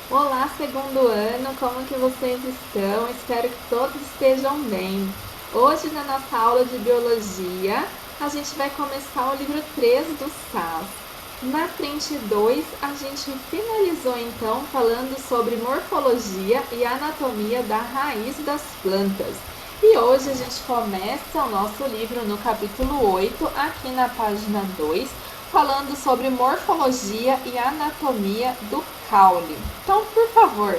Olá, segundo ano, como que vocês estão? Espero que todos estejam bem. Hoje, na nossa aula de Biologia, a gente vai começar o livro 3 do SAS. Na frente 2, a gente finalizou então falando sobre morfologia e anatomia da raiz das plantas. E hoje a gente começa o nosso livro no capítulo 8, aqui na página 2, falando sobre morfologia e anatomia do caule. Então, por favor,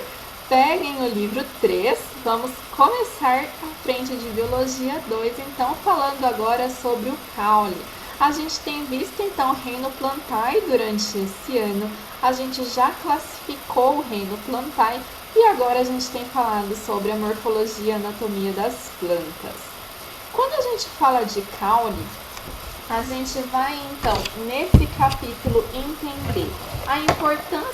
peguem o livro 3, vamos começar a frente de Biologia 2, então, falando agora sobre o caule. A gente tem visto, então, o reino Plantae durante esse ano, a gente já classificou o reino Plantae e agora a gente tem falado sobre a morfologia e anatomia das plantas. Quando a gente fala de caule, a gente vai, então, nesse capítulo, entender a importância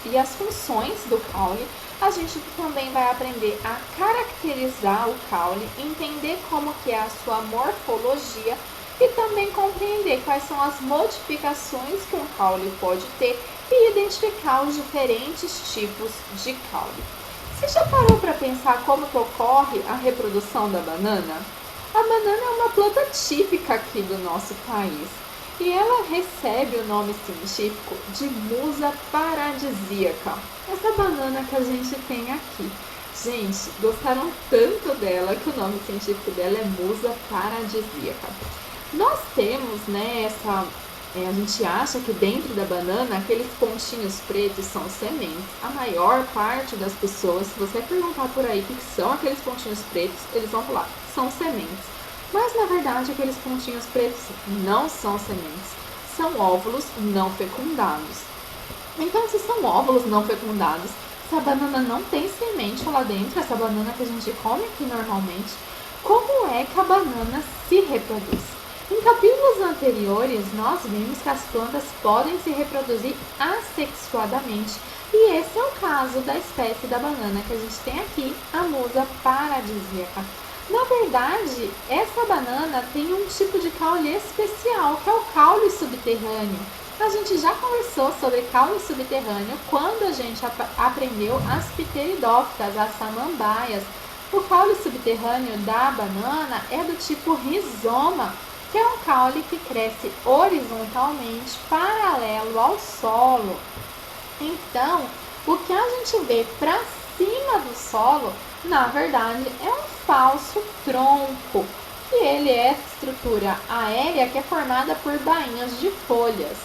e as funções do caule. A gente também vai aprender a caracterizar o caule, entender como que é a sua morfologia e também compreender quais são as modificações que um caule pode ter e identificar os diferentes tipos de caule. Você já parou para pensar como que ocorre a reprodução da banana? A banana é uma planta típica aqui do nosso país e ela recebe o nome científico de musa paradisíaca. Essa banana que a gente tem aqui. Gente, gostaram tanto dela que o nome científico dela é musa paradisíaca. Nós temos, né, a gente acha que dentro da banana aqueles pontinhos pretos são sementes. A maior parte das pessoas, se você perguntar por aí o que são aqueles pontinhos pretos, eles vão falar, são sementes. Mas na verdade aqueles pontinhos pretos não são sementes, são óvulos não fecundados. Então, se são óvulos não fecundados, essa banana não tem semente lá dentro, essa banana que a gente come aqui normalmente, como é que a banana se reproduz? Em capítulos anteriores, nós vimos que as plantas podem se reproduzir assexuadamente, e esse é o caso da espécie da banana que a gente tem aqui, a musa paradisíaca. Na verdade, essa banana tem um tipo de caule especial, que é o caule subterrâneo. A gente já conversou sobre caule subterrâneo quando a gente aprendeu as pteridófitas, as samambaias. O caule subterrâneo da banana é do tipo rizoma, que é um caule que cresce horizontalmente, paralelo ao solo. Então, o que a gente vê para cima do solo, na verdade, é um falso tronco, que ele é estrutura aérea que é formada por bainhas de folhas.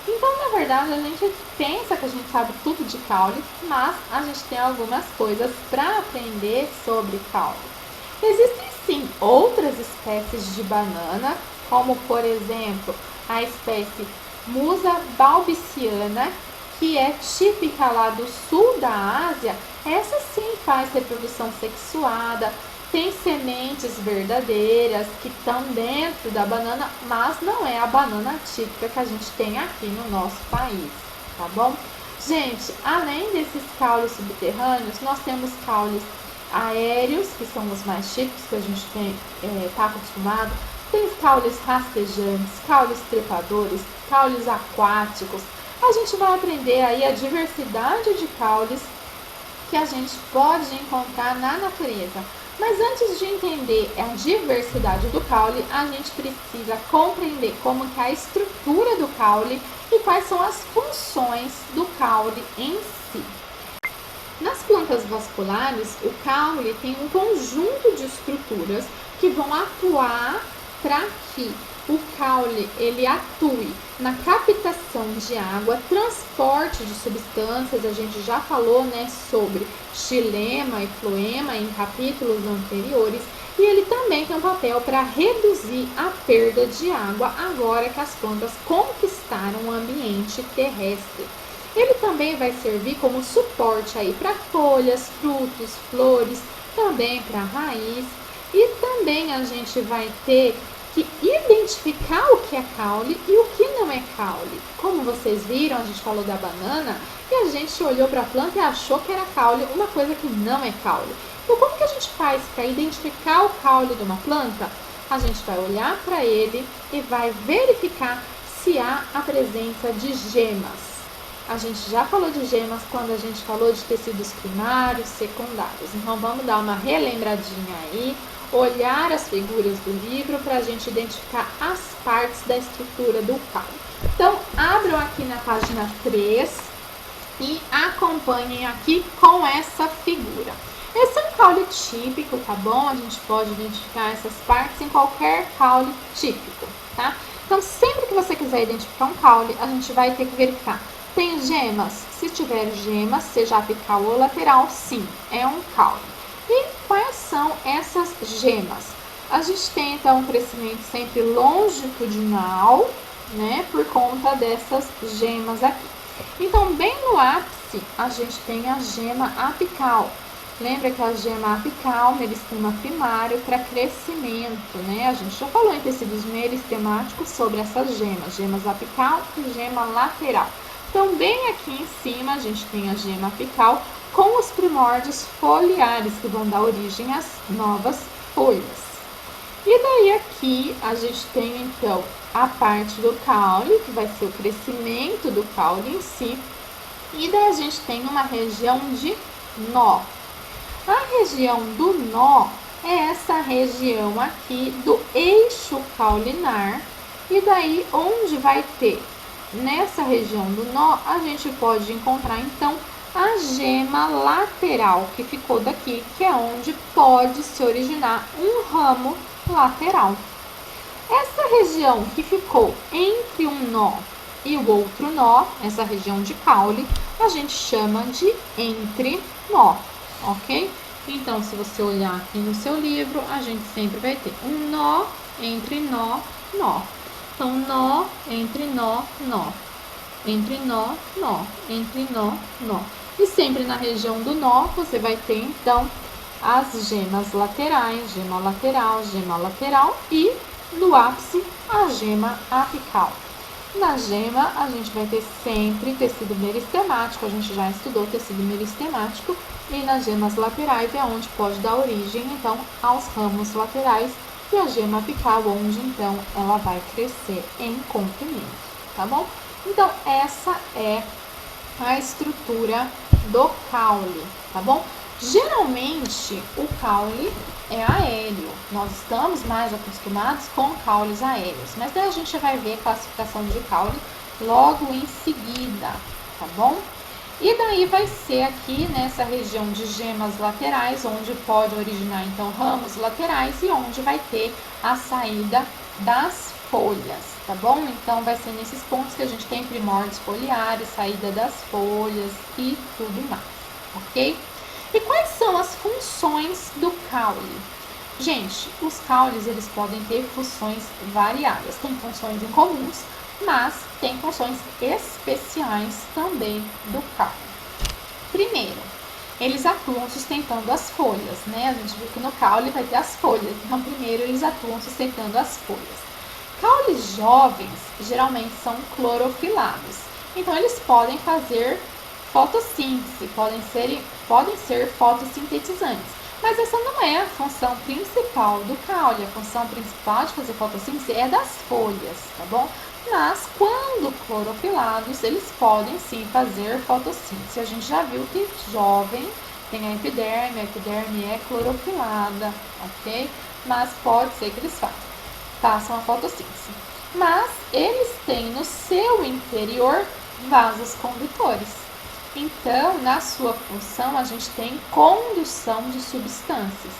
Então, na verdade, a gente pensa que a gente sabe tudo de caule, mas a gente tem algumas coisas para aprender sobre caule. Existem sim outras espécies de banana, como por exemplo a espécie Musa balbiciana, que é típica lá do sul da Ásia. Essa sim faz reprodução sexuada, tem sementes verdadeiras que estão dentro da banana, mas não é a banana típica que a gente tem aqui no nosso país, tá bom? Gente, além desses caules subterrâneos, nós temos caules aéreos, que são os mais típicos que a gente está acostumado. Tem caules rastejantes, caules trepadores, caules aquáticos. A gente vai aprender aí a diversidade de caules que a gente pode encontrar na natureza. Mas antes de entender a diversidade do caule, a gente precisa compreender como que é a estrutura do caule e quais são as funções do caule em si. Nas plantas vasculares, o caule tem um conjunto de estruturas que vão atuar para que o caule ele atue na captação de água, transporte de substâncias. A gente já falou, né, sobre xilema e floema em capítulos anteriores, e ele também tem um papel para reduzir a perda de água agora que as plantas conquistaram o ambiente terrestre. Ele também vai servir como suporte aí para folhas, frutos, flores, também para raiz, e também a gente vai ter que identificar o que é caule e o que não é caule. Como vocês viram, a gente falou da banana e a gente olhou para a planta e achou que era caule, uma coisa que não é caule. Então, como que a gente faz para identificar o caule de uma planta? A gente vai olhar para ele e vai verificar se há a presença de gemas. A gente já falou de gemas quando a gente falou de tecidos primários, secundários. Então, vamos dar uma relembradinha aí, olhar as figuras do livro para a gente identificar as partes da estrutura do caule. Então, abram aqui na página 3 e acompanhem aqui com essa figura. Esse é um caule típico, tá bom? A gente pode identificar essas partes em qualquer caule típico, tá? Então, sempre que você quiser identificar um caule, a gente vai ter que verificar. Tem gemas? Se tiver gemas, seja apical ou lateral, sim, é um caule. E quais são essas gemas? A gente tem, então, um crescimento sempre longitudinal, né? Por conta dessas gemas aqui. Então, bem no ápice, a gente tem a gema apical. Lembra que a gema apical, meristema primário para crescimento, né? A gente já falou em tecidos meristemáticos sobre essas gemas apical e gema lateral. Então, bem aqui em cima, a gente tem a gema apical com os primórdios foliares, que vão dar origem às novas folhas. E daí aqui, a gente tem, então, a parte do caule, que vai ser o crescimento do caule em si. E daí a gente tem uma região de nó. A região do nó é essa região aqui do eixo caulinar. E daí, onde vai ter nessa região do nó, a gente pode encontrar, então, a gema lateral, que ficou daqui, que é onde pode se originar um ramo lateral. Essa região que ficou entre um nó e o outro nó, essa região de caule, a gente chama de entrenó, ok? Então, se você olhar aqui no seu livro, a gente sempre vai ter um nó, entrenó, nó. Então, nó, entrenó, nó. Entrenó, nó. Entrenó, nó. E sempre na região do nó, você vai ter, então, as gemas laterais, gema lateral e, no ápice, a gema apical. Na gema, a gente vai ter sempre tecido meristemático, a gente já estudou tecido meristemático, e nas gemas laterais é onde pode dar origem, então, aos ramos laterais, e a gema apical, onde, então, ela vai crescer em comprimento, tá bom? Então, essa é a estrutura do caule, tá bom? Geralmente, o caule é aéreo. Nós estamos mais acostumados com caules aéreos, mas daí a gente vai ver a classificação de caule logo em seguida, tá bom? E daí vai ser aqui nessa região de gemas laterais, onde pode originar, então, ramos laterais e onde vai ter a saída das folhas, tá bom? Então, vai ser nesses pontos que a gente tem primórdios foliares, saída das folhas e tudo mais, ok? E quais são as funções do caule? Gente, os caules, eles podem ter funções variadas. Tem funções incomuns, mas tem funções especiais também do caule. Primeiro, eles atuam sustentando as folhas, né? A gente viu que no caule vai ter as folhas. Então, primeiro, eles atuam sustentando as folhas. Caules jovens, geralmente, são clorofilados. Então, eles podem fazer fotossíntese, podem ser fotossintetizantes. Mas essa não é a função principal do caule. A função principal de fazer fotossíntese é das folhas, tá bom? Mas, quando clorofilados, eles podem sim fazer fotossíntese. A gente já viu que jovem tem a epiderme é clorofilada, ok? Mas pode ser que eles façam a fotossíntese. Mas eles têm no seu interior vasos condutores. Então, na sua função, a gente tem condução de substâncias.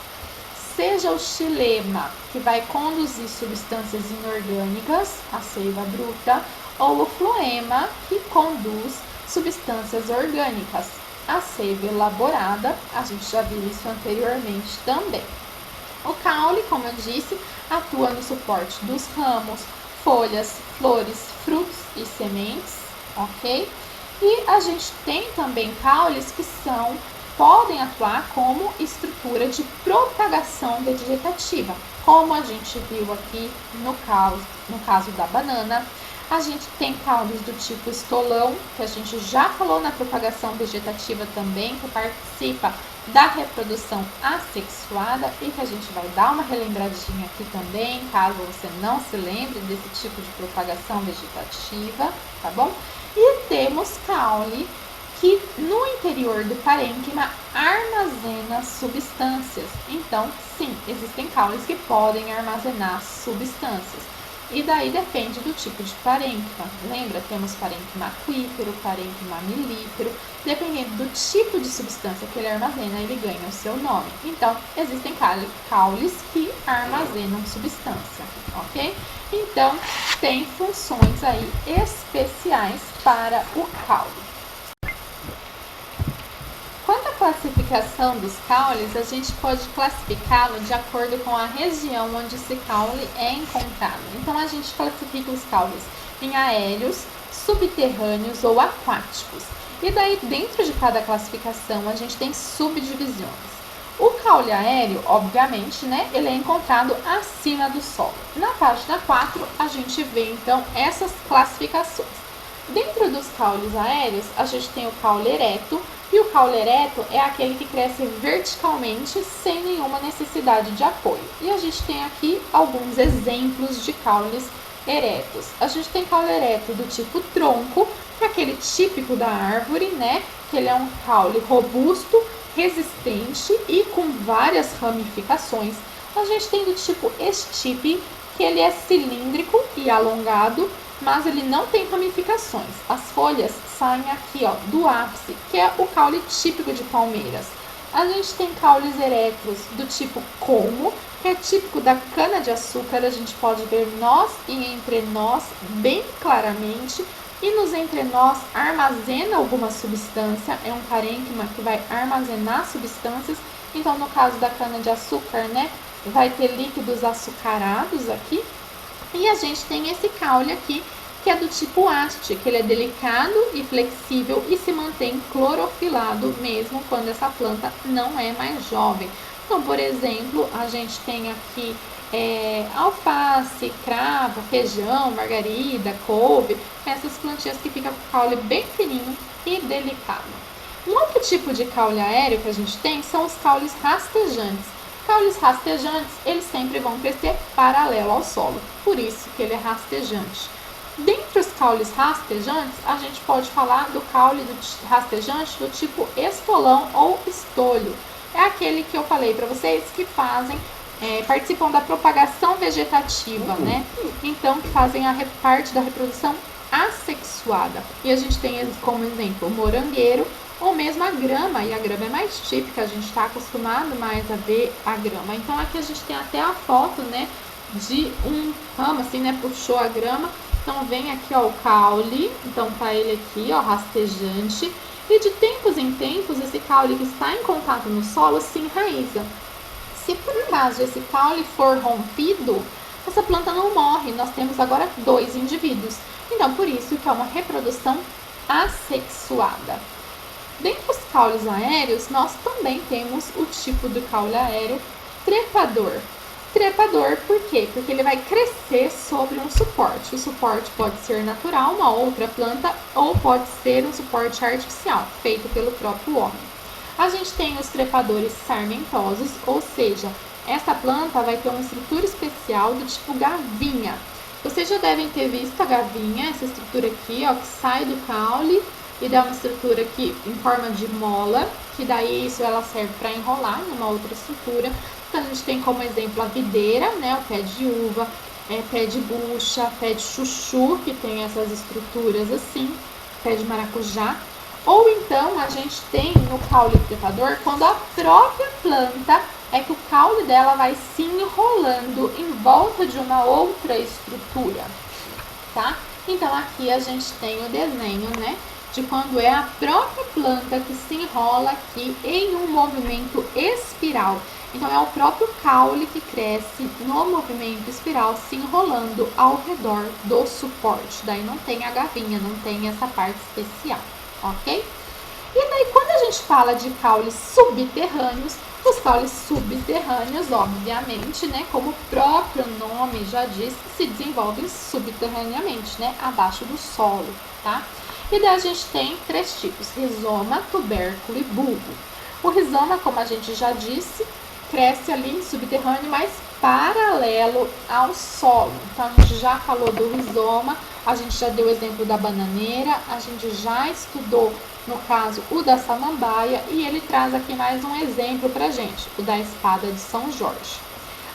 Seja o xilema, que vai conduzir substâncias inorgânicas, a seiva bruta, ou o floema, que conduz substâncias orgânicas, a seiva elaborada. A gente já viu isso anteriormente também. O caule, como eu disse, atua no suporte dos ramos, folhas, flores, frutos e sementes, ok? E a gente tem também caules que podem atuar como estrutura de propagação vegetativa, como a gente viu aqui no caso da banana. A gente tem caules do tipo estolão, que a gente já falou na propagação vegetativa também, que participa da reprodução assexuada e que a gente vai dar uma relembradinha aqui também, caso você não se lembre desse tipo de propagação vegetativa, tá bom? E temos caule que no interior do parênquima armazena substâncias. Então, sim, existem caules que podem armazenar substâncias. E daí depende do tipo de parênquima. Lembra? Temos parênquima aquífero, parênquima milífero. Dependendo do tipo de substância que ele armazena, ele ganha o seu nome. Então, existem caules que armazenam substância, ok? Então, tem funções aí especiais para o caule. Quanto à classificação dos caules, a gente pode classificá-lo de acordo com a região onde esse caule é encontrado. Então, a gente classifica os caules em aéreos, subterrâneos ou aquáticos. E daí, dentro de cada classificação, a gente tem subdivisões. O caule aéreo, obviamente, né, ele é encontrado acima do solo. Na página 4, a gente vê, então, essas classificações. Dentro dos caules aéreos, a gente tem o caule ereto, e o caule ereto é aquele que cresce verticalmente sem nenhuma necessidade de apoio. E a gente tem aqui alguns exemplos de caules eretos. A gente tem caule ereto do tipo tronco, que é aquele típico da árvore, né? Que ele é um caule robusto, resistente e com várias ramificações. A gente tem do tipo estipe, que ele é cilíndrico e alongado, mas ele não tem ramificações. As folhas saem aqui, ó, do ápice, que é o caule típico de palmeiras. A gente tem caules eretos do tipo colmo, que é típico da cana-de-açúcar. A gente pode ver nós e entrenós bem claramente. E nos entrenós armazena alguma substância, é um parênquima que vai armazenar substâncias. Então, no caso da cana-de-açúcar, né, vai ter líquidos açucarados aqui. E a gente tem esse caule aqui, que é do tipo haste, que ele é delicado e flexível e se mantém clorofilado mesmo quando essa planta não é mais jovem. Então, por exemplo, a gente tem aqui alface, cravo, feijão, margarida, couve, essas plantinhas que ficam com o caule bem fininho e delicado. Um outro tipo de caule aéreo que a gente tem são os caules rastejantes. Caules rastejantes, eles sempre vão crescer paralelo ao solo, por isso que ele é rastejante. Dentre os caules rastejantes, a gente pode falar do caule rastejante do tipo estolão ou estolho. É aquele que eu falei para vocês que participam da propagação vegetativa, né? Então, que fazem a parte da reprodução assexuada. E a gente tem como exemplo o morangueiro, ou mesmo a grama, e a grama é mais típica, a gente está acostumado mais a ver a grama. Então aqui a gente tem até a foto, né, de um ramo, assim, né, puxou a grama. Então vem aqui, ó, o caule, então tá ele aqui, ó, rastejante. E de tempos em tempos, esse caule que está em contato no solo se enraiza. Se por acaso esse caule for rompido, essa planta não morre. Nós temos agora 2 indivíduos. Então por isso que é uma reprodução assexuada. Dentre os caules aéreos, nós também temos o tipo do caule aéreo trepador. Trepador, por quê? Porque ele vai crescer sobre um suporte. O suporte pode ser natural, uma outra planta, ou pode ser um suporte artificial, feito pelo próprio homem. A gente tem os trepadores sarmentosos, ou seja, essa planta vai ter uma estrutura especial do tipo gavinha. Vocês já devem ter visto a gavinha, essa estrutura aqui, ó, que sai do caule e dá uma estrutura aqui em forma de mola, que daí isso ela serve para enrolar numa outra estrutura. Então a gente tem como exemplo a videira, né, o pé de uva, pé de bucha, pé de chuchu, que tem essas estruturas assim, pé de maracujá. Ou então a gente tem no caule trepador, quando a própria planta é que o caule dela vai se enrolando em volta de uma outra estrutura, tá? Então aqui a gente tem o desenho, né, de quando é a própria planta que se enrola aqui em um movimento espiral. Então é o próprio caule que cresce no movimento espiral, se enrolando ao redor do suporte. Daí não tem a gavinha, não tem essa parte especial, ok? E daí quando a gente gente fala de caules subterrâneos, os caules subterrâneos, obviamente, né, como o próprio nome já diz, se desenvolvem subterraneamente, né, abaixo do solo, tá? E daí a gente tem 3 tipos: rizoma, tubérculo e bulbo. O rizoma, como a gente já disse, cresce ali subterrâneo, mas paralelo ao solo. Então, a gente já falou do rizoma, a gente já deu o exemplo da bananeira, a gente já estudou, no caso, o da samambaia, e ele traz aqui mais um exemplo pra gente, o da espada de São Jorge.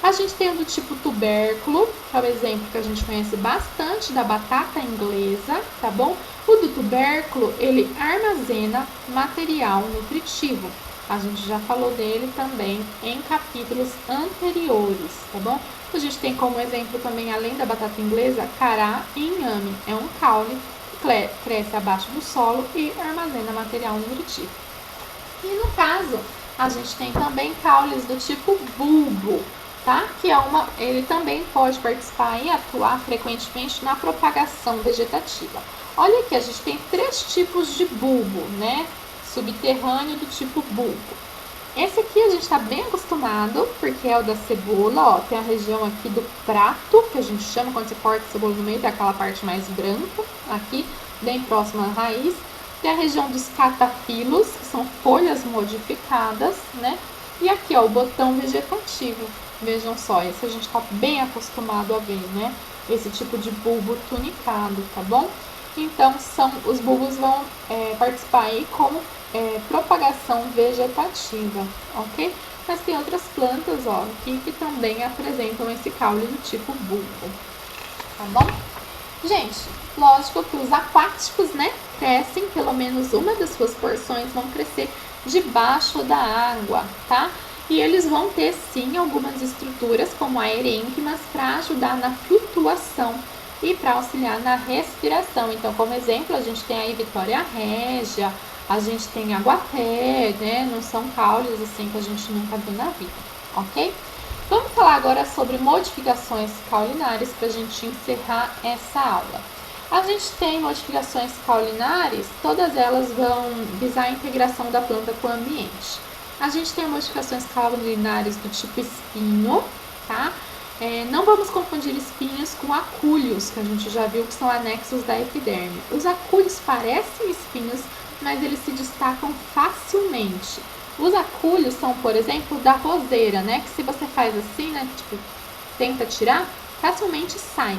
A gente tem o do tipo tubérculo, que é o exemplo que a gente conhece bastante da batata inglesa, tá bom? O do tubérculo, ele armazena material nutritivo. A gente já falou dele também em capítulos anteriores, tá bom? A gente tem como exemplo também, além da batata inglesa, cará e inhame. É um caule que cresce abaixo do solo e armazena material nutritivo. E no caso, a gente tem também caules do tipo bulbo, tá? Que ele também pode participar e atuar frequentemente na propagação vegetativa. Olha aqui, a gente tem 3 tipos de bulbo, né? Subterrâneo do tipo bulbo. Esse aqui a gente está bem acostumado, porque é o da cebola, ó, tem a região aqui do prato, que a gente chama quando você corta a cebola no meio, daquela parte mais branca, aqui, bem próxima à raiz. Tem a região dos catafilos, que são folhas modificadas, né? E aqui, ó, o botão vegetativo. Vejam só, esse a gente está bem acostumado a ver, né? Esse tipo de bulbo tunicado, tá bom? Então, os bulbos vão participar aí como propagação vegetativa, ok? Mas tem outras plantas, ó, aqui que também apresentam esse caule do tipo bulbo, tá bom? Gente, lógico que os aquáticos, né, crescem, pelo menos uma das suas porções vão crescer debaixo da água, tá? E eles vão ter, sim, algumas estruturas, como aerênquimas, para ajudar na flutuação e para auxiliar na respiração. Então, como exemplo, a gente tem aí Vitória Régia, a gente tem Aguaté, né? Não são caules assim que a gente nunca viu na vida, ok? Vamos falar agora sobre modificações caulinares para a gente encerrar essa aula. A gente tem modificações caulinares, todas elas vão visar a integração da planta com o ambiente. A gente tem modificações caulinares do tipo espinho, tá? Não vamos confundir espinhos com acúlios, que a gente já viu que são anexos da epiderme. Os acúlios parecem espinhos, mas eles se destacam facilmente. Os acúlios são, por exemplo, da roseira, né? Que se você faz assim, né? Tipo, tenta tirar, facilmente sai.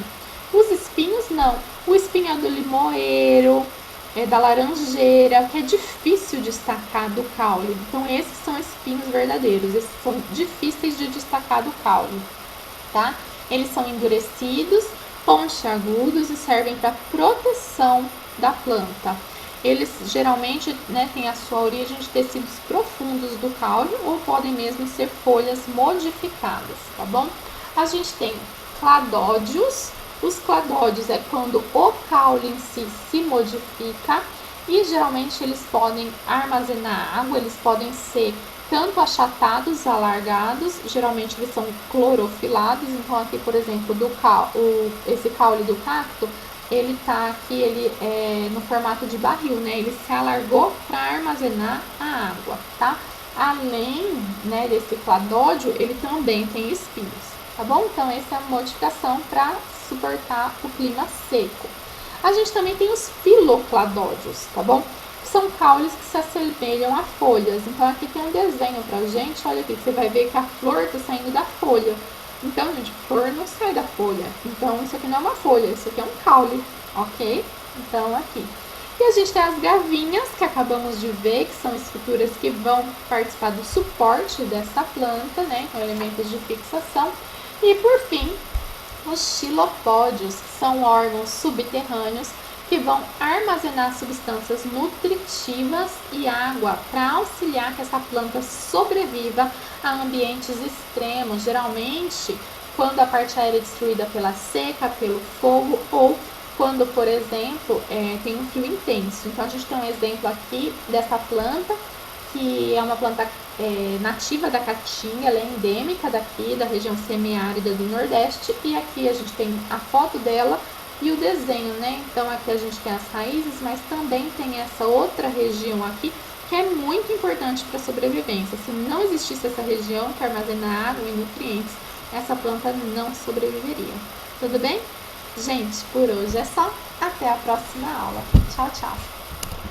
Os espinhos não. O espinho é do limoeiro, da laranjeira, que é difícil destacar do caule. Então, esses são espinhos verdadeiros. Esses são difíceis de destacar do caule. Tá? Eles são endurecidos, pontiagudos e servem para proteção da planta. Eles geralmente, né, têm a sua origem de tecidos profundos do caule ou podem mesmo ser folhas modificadas, tá bom? A gente tem cladódios. Os cladódios é quando o caule em si se modifica e geralmente eles podem armazenar água, eles podem ser tanto achatados, alargados, geralmente eles são clorofilados. Então aqui, por exemplo, esse caule do cacto, ele tá aqui, ele é no formato de barril, né? Ele se alargou para armazenar a água, tá? Além, né, desse cladódio, ele também tem espinhos, tá bom? Então essa é uma modificação para suportar o clima seco. A gente também tem os filocladódios, tá bom? São caules que se assemelham a folhas. Então aqui tem um desenho pra gente, olha aqui, você vai ver que a flor tá saindo da folha. Então, gente, flor não sai da folha. Então, isso aqui não é uma folha, isso aqui é um caule, ok? Então, aqui. E a gente tem as gavinhas, que acabamos de ver, que são estruturas que vão participar do suporte dessa planta, né? Com elementos de fixação. E, por fim, os xilopódios, que são órgãos subterrâneos que vão armazenar substâncias nutritivas e água para auxiliar que essa planta sobreviva a ambientes extremos, geralmente quando a parte aérea é destruída pela seca, pelo fogo ou quando, por exemplo, tem um frio intenso. Então a gente tem um exemplo aqui dessa planta, que é uma planta nativa da Caatinga, ela é endêmica daqui, da região semiárida do Nordeste, e aqui a gente tem a foto dela e o desenho, né? Então aqui a gente tem as raízes, mas também tem essa outra região aqui que é muito importante para a sobrevivência. Se não existisse essa região que armazena água e nutrientes, essa planta não sobreviveria. Tudo bem? Gente, por hoje é só. Até a próxima aula. Tchau, tchau!